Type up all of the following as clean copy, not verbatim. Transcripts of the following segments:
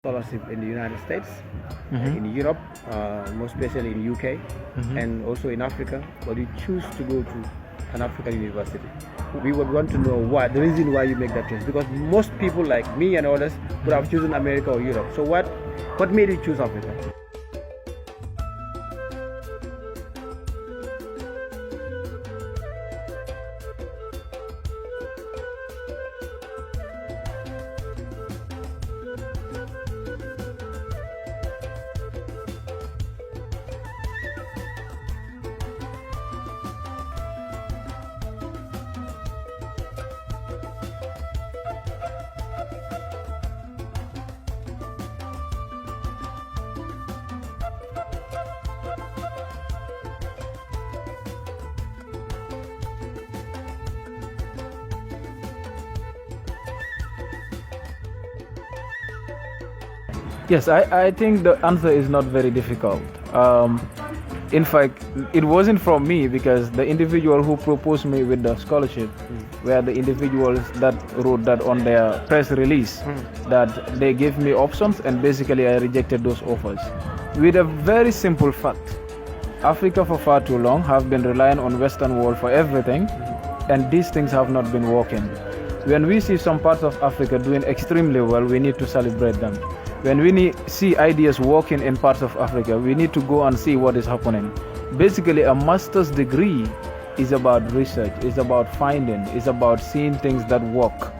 scholarship in the United States, Mm-hmm. in Europe, most especially in UK, Mm-hmm. and also in Africa. But you choose to go to an African university. We would want to know why, the reason why you make that choice. Because most people like me and others would have chosen America or Europe. So what made you choose Africa? Yes, I think the answer is not very difficult. In fact, it wasn't from me because the individual who proposed me with the scholarship were the individuals that wrote that on their press release that they gave me options and basically I rejected those offers with a very simple fact. Africa for far too long have been relying on Western world for everything and these things have not been working. When we see some parts of Africa doing extremely well, we need to celebrate them. When we see ideas working in parts of Africa, we need to go and see what is happening. Basically, a master's degree is about research, it's about finding, it's about seeing things that work.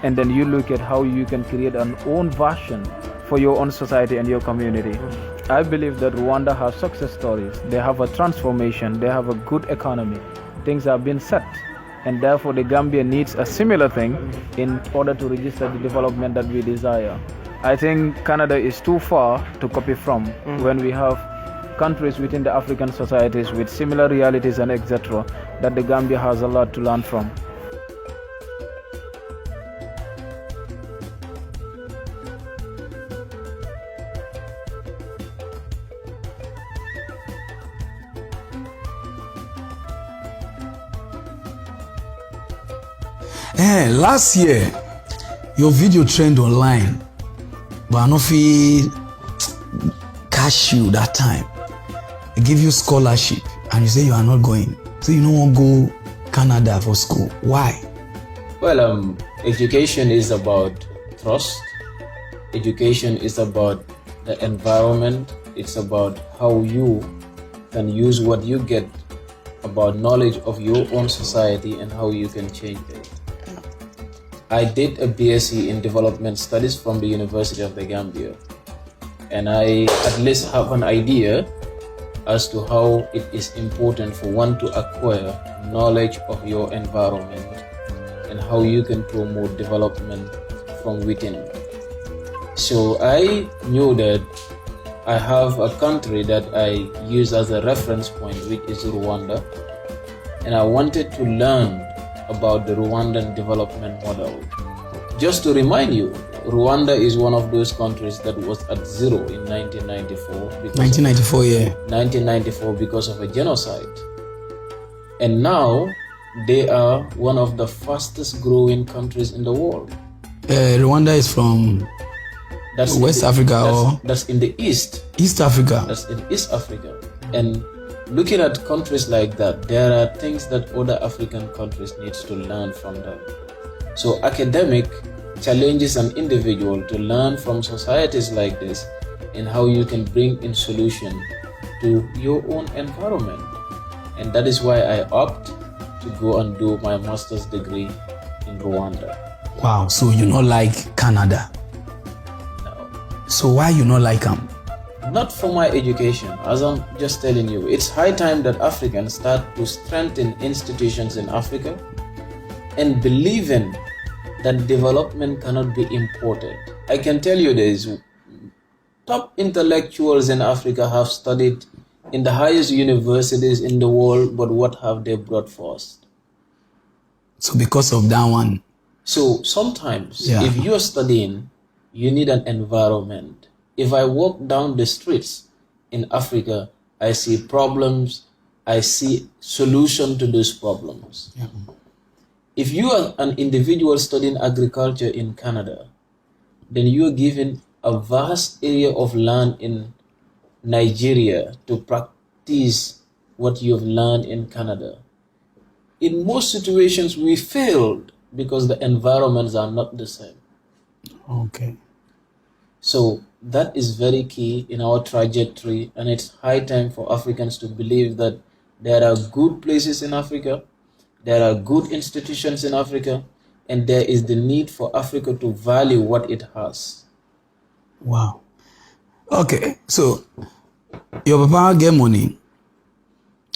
And then you look at how you can create an own version for your own society and your community. I believe that Rwanda has success stories. They have a transformation, they have a good economy. Things have been set. And therefore, the Gambia needs a similar thing in order to register the development that we desire. I think Canada is too far to copy from when we have countries within the African societies with similar realities and etc. that the Gambia has a lot to learn from. Last year, your video trend online, but I don't feel cash you that time. They give you scholarship and you say you are not going. So you don't want to go Canada for school. Why? Well, education is about trust. Education is about the environment. It's about how you can use what you get about knowledge of your own society and how you can change it. I did a BSc in Development Studies from the University of the Gambia, and I at least have an idea as to how it is important for one to acquire knowledge of your environment and how you can promote development from within. So I knew that I have a country that I use as a reference point, which is Rwanda, and I wanted to learn about the Rwandan development model. Just to remind you, Rwanda is one of those countries that was at zero in 1994. 1994, yeah. 1994 because of a genocide. And now they are one of the fastest growing countries in the world. Rwanda is from West Africa that's in the East. East Africa. That's in East Africa. And looking at countries like that, there are things that other African countries need to learn from them. So academic challenges an individual to learn from societies like this and how you can bring in solution to your own environment. And that is why I opt to go and do my master's degree in Rwanda. Wow, so you not like Canada? No. So why you not like them? Not for my education, as I'm just telling you. It's high time that Africans start to strengthen institutions in Africa and believe in that development cannot be imported. I can tell you this, top intellectuals in Africa have studied in the highest universities in the world, but what have they brought forth? So because of that one. So sometimes if you're studying, you need an environment. If I walk down the streets in Africa, I see problems, I see solution to those problems. Yeah. If you are an individual studying agriculture in Canada, then you are given a vast area of land in Nigeria to practice what you've learned in Canada. In most situations, we failed because the environments are not the same. Okay. So that is very key in our trajectory, and it's high time for Africans to believe that there are good places in Africa, there are good institutions in Africa, and there is the need for Africa to value what it has. Wow. Okay, so your papa get money.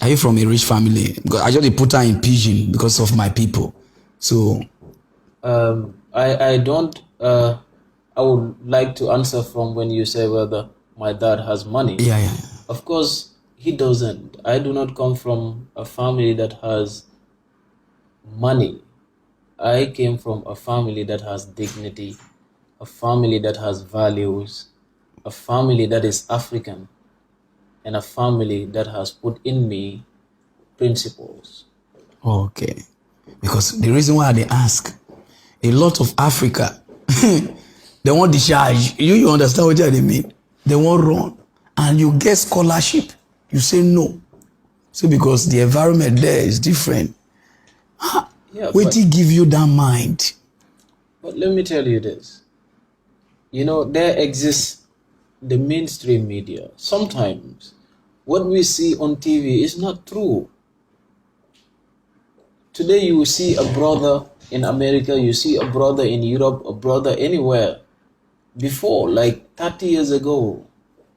Are you from a rich family? Because I just put her in pigeon because of my people. So I don't. I would like to answer from when you say whether my dad has money. yeah. Of course, he doesn't. I do not come from a family that has money. I came from a family that has dignity, a family that has values, a family that is African, and a family that has put in me principles. Okay. Because the reason why they ask, a lot of Africa, they want discharge. You understand what they mean? They want run. And you get scholarship. You say no. So because the environment there is different. Yeah, Wait till give you that mind. but let me tell you this. You know, there exists the mainstream media. Sometimes what we see on TV is not true. Today you see a brother in America, you see a brother in Europe, a brother anywhere. Before, like 30 years ago,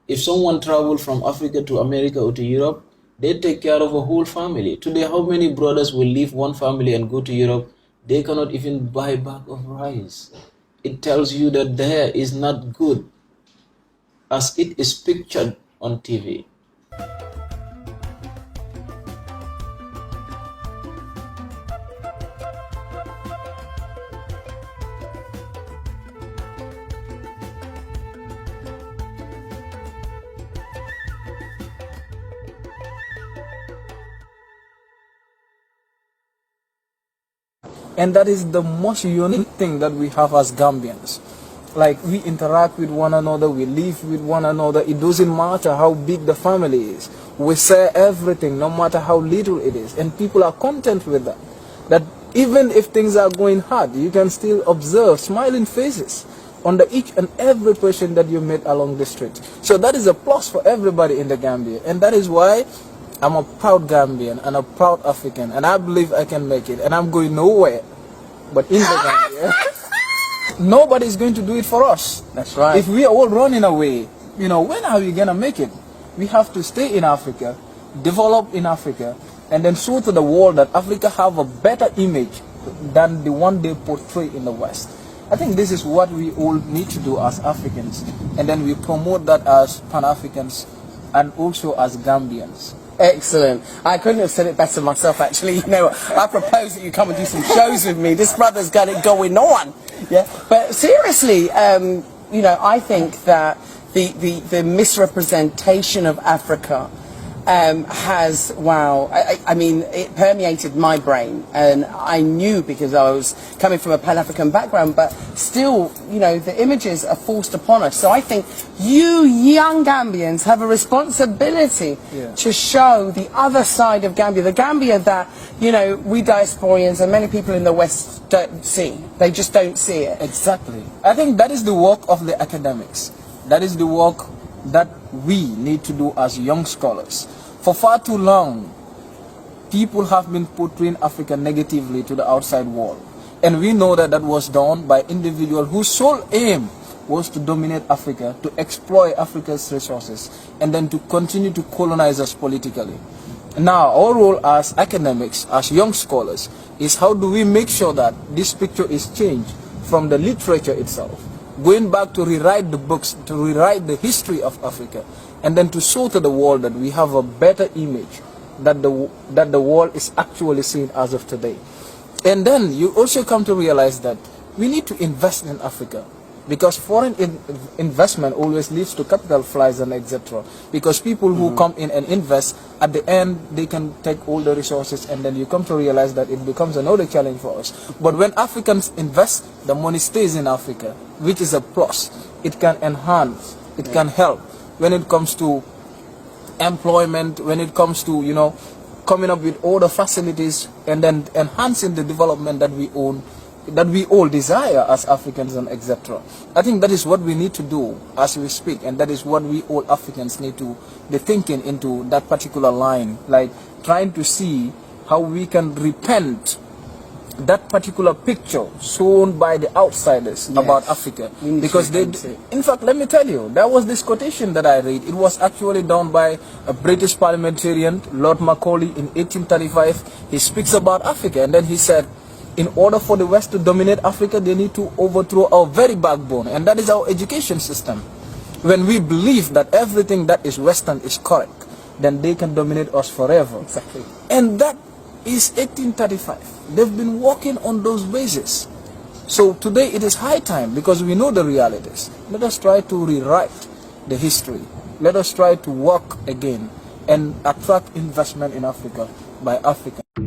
if someone traveled from Africa to America or to Europe, they take care of a whole family. Today, how many brothers will leave one family and go to Europe? They cannot even buy a bag of rice. It tells you that there is not good as it is pictured on TV. And that is the most unique thing that we have as Gambians. Like, we interact with one another, we live with one another. It doesn't matter how big the family is. We share everything, no matter how little it is. And people are content with that. That even if things are going hard, you can still observe smiling faces under each and every person that you meet along the street. So that is a plus for everybody in the Gambia. And that is why I'm a proud Gambian and a proud African, and I believe I can make it, and I'm going nowhere but in the Gambia. Nobody is going to do it for us. That's right. If we are all running away, when are we going to make it? We have to stay in Africa, develop in Africa, and then show to the world that Africa have a better image than the one they portray in the West. I think this is what we all need to do as Africans, and then we promote that as Pan-Africans and also as Gambians. Excellent. I couldn't have said it better myself, actually. I propose that you come and do some shows with me. This brother's got it going on. Yeah. But seriously, I think that the misrepresentation of Africa has, it permeated my brain, and I knew because I was coming from a Pan-African background, but still, the images are forced upon us. So I think you young Gambians have a responsibility to show the other side of Gambia, the Gambia that, we diasporians and many people in the West don't see. They just don't see it. Exactly. I think that is the work of the academics. That is the work that we need to do as young scholars. For far too long, people have been portraying Africa negatively to the outside world. And we know that that was done by individuals whose sole aim was to dominate Africa, to exploit Africa's resources, and then to continue to colonize us politically. Now, our role as academics, as young scholars, is how do we make sure that this picture is changed from the literature itself, going back to rewrite the books, to rewrite the history of Africa, and then to show to the world that we have a better image that the world is actually seeing as of today. And then you also come to realize that we need to invest in Africa, because foreign investment always leads to capital flies and etc. Because people who come in and invest, at the end they can take all the resources, and then you come to realize that it becomes another challenge for us. But when Africans invest, the money stays in Africa, which is a plus. it can enhance, it can help when it comes to employment, when it comes to, you know, coming up with all the facilities and then enhancing the development that we own, that we all desire as Africans and etc. I think that is what we need to do as we speak, and that is what we all Africans need to be thinking into that particular line, like trying to see how we can repent that particular picture shown by the outsiders about Africa, because they, in fact, let me tell you, there was this quotation that I read. It was actually done by a British parliamentarian, Lord Macaulay, in 1835. He speaks about Africa, and then he said, in order for the West to dominate Africa, they need to overthrow our very backbone, and that is our education system. When we believe that everything that is Western is correct, then they can dominate us forever. Exactly. And that is 1835. They've been working on those bases. So today it is high time, because we know the realities. Let us try to rewrite the history. Let us try to work again and attract investment in Africa by Africans.